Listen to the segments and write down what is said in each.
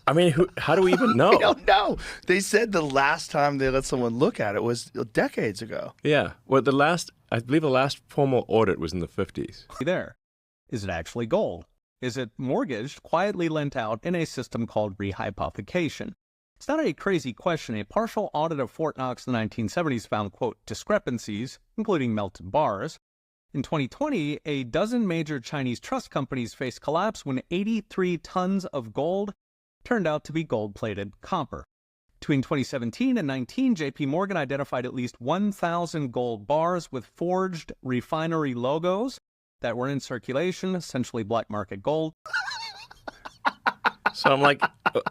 I mean, how do we even I know? don't know. They said the last time they let someone look at it was decades ago. Yeah. Well, I believe the last formal audit was in the 50s. There. Is it actually gold? Is it mortgaged, quietly lent out in a system called rehypothecation? It's not a crazy question. A partial audit of Fort Knox in the 1970s found, quote, discrepancies, including melted bars. In 2020, a dozen major Chinese trust companies faced collapse when 83 tons of gold turned out to be gold-plated copper. Between 2017 and 19, J.P. Morgan identified at least 1,000 gold bars with forged refinery logos that were in circulation, essentially black market gold. So I'm like,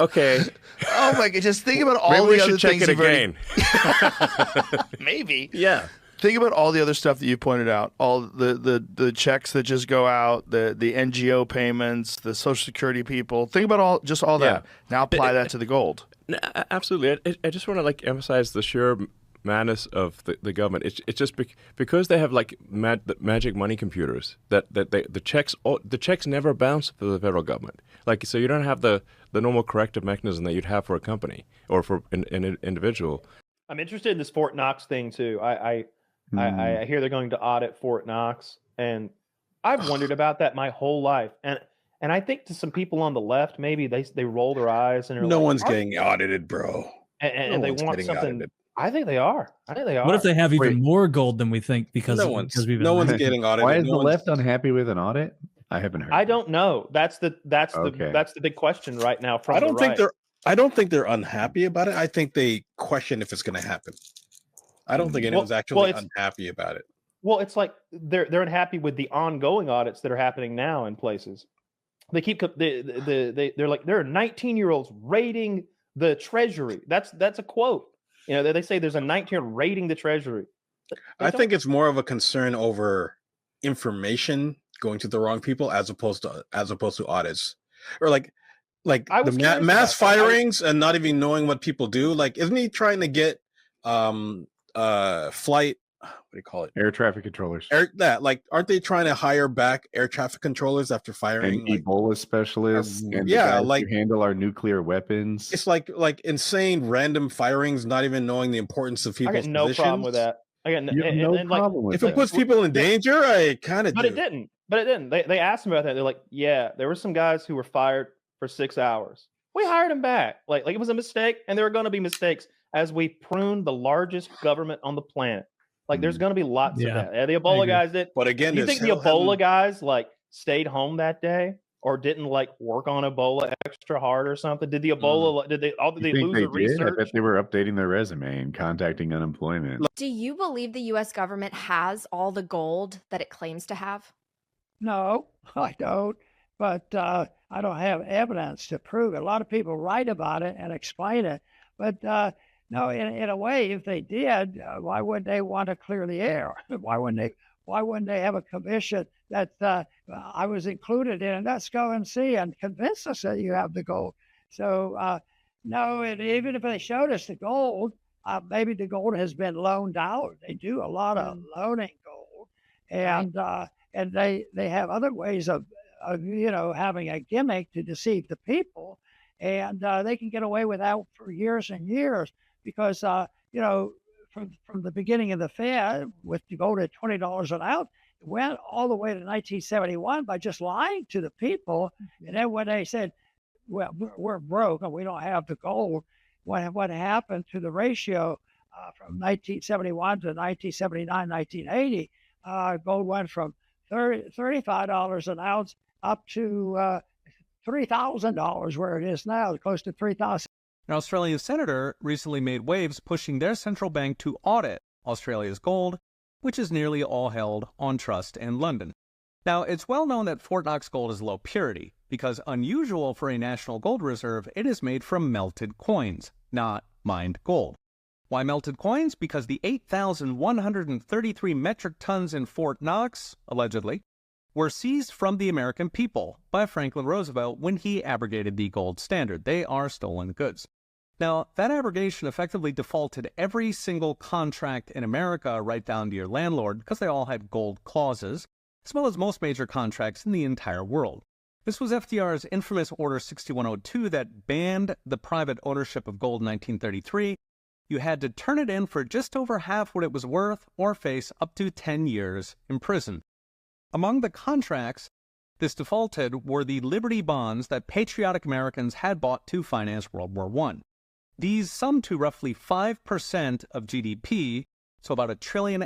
okay. Oh my God! Just think about all Maybe the we other should check things it you've already- again. Maybe. Yeah. Think about all the other stuff that you pointed out. All the checks that just go out, the NGO payments, the Social Security people. Think about all that. Yeah. Now apply that to the gold. No, absolutely. I just want to emphasize the sheer madness of the government. It's just because they have the magic money computers that the checks never bounce for the federal government. So you don't have the normal corrective mechanism that you'd have for a company or for an individual. I'm interested in this Fort Knox thing too. I hear they're going to audit Fort Knox, and I've wondered about that my whole life. And I think to some people on the left, maybe they roll their eyes and no one's getting audited, bro. And they want something. Audited. I think they are. What if they have even more gold than we think because one's we've been getting audited. Why is the left unhappy with an audit? I haven't heard. I don't know. That's the big question right now. From I don't the think right. I don't think they're unhappy about it. I think they question if it's going to happen. I don't think anyone's actually unhappy about it. Well, it's like they're unhappy with the ongoing audits that are happening now in places. They keep they're like there are 19-year-olds raiding the Treasury. That's a quote. They say there's a 19-year-old raiding the Treasury. I think it's more of a concern over information going to the wrong people as opposed to audits, or like the mass firings and not even knowing what people do. Isn't he trying to get flight? What do you call it? Air traffic controllers. Aren't they trying to hire back air traffic controllers after firing and Ebola specialists? And guys who handle our nuclear weapons. It's like insane random firings, not even knowing the importance of people's positions. I got no problem with that. I got no problem with if that. it puts people in danger, I kind of. But it didn't. They asked me about that. They're like, yeah, there were some guys who were fired for 6 hours. We hired them back. Like it was a mistake, and there are going to be mistakes as we prune the largest government on the planet. There's going to be lots of that. The Ebola guys did. But again, do you think the Ebola guys stayed home that day or didn't work on Ebola extra hard or something? Did the Ebola did they lose their research? I bet they were updating their resume and contacting unemployment. Do you believe the U.S. government has all the gold that it claims to have? No, I don't. But I don't have evidence to prove it. A lot of people write about it and explain it, but. No, in a way, if they did, why wouldn't they want to clear the air? Why wouldn't they have a commission that I was included in? Let's go and see and convince us that you have the gold. So no, even if they showed us the gold, maybe the gold has been loaned out. They do a lot of loaning gold, and they have other ways of having a gimmick to deceive the people, and they can get away with that for years and years. Because, from the beginning of the Fed, with the gold at $20 an ounce, it went all the way to 1971 by just lying to the people. And then when they said, well, we're broke and we don't have the gold, what happened to the ratio from 1971 to 1979, 1980, gold went from $35 an ounce up to $3,000 where it is now, close to $3,000. An Australian senator recently made waves pushing their central bank to audit Australia's gold, which is nearly all held on trust in London. Now, it's well known that Fort Knox gold is low purity, because unusual for a national gold reserve, it is made from melted coins, not mined gold. Why melted coins? Because the 8,133 metric tons in Fort Knox, allegedly, were seized from the American people by Franklin Roosevelt when he abrogated the gold standard. They are stolen goods. Now, that abrogation effectively defaulted every single contract in America right down to your landlord because they all had gold clauses, as well as most major contracts in the entire world. This was FDR's infamous Order 6102 that banned the private ownership of gold in 1933. You had to turn it in for just over half what it was worth or face up to 10 years in prison. Among the contracts this defaulted were the Liberty bonds that patriotic Americans had bought to finance World War I. These summed to roughly 5% of GDP, so about $1.5 trillion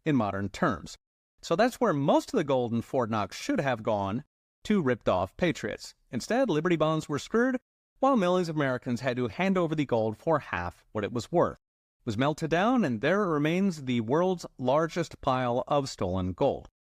in modern terms. So that's where most of the gold in Fort Knox should have gone, to ripped-off patriots. Instead, Liberty bonds were screwed, while millions of Americans had to hand over the gold for half what it was worth. It was melted down, and there remains the world's largest pile of stolen gold.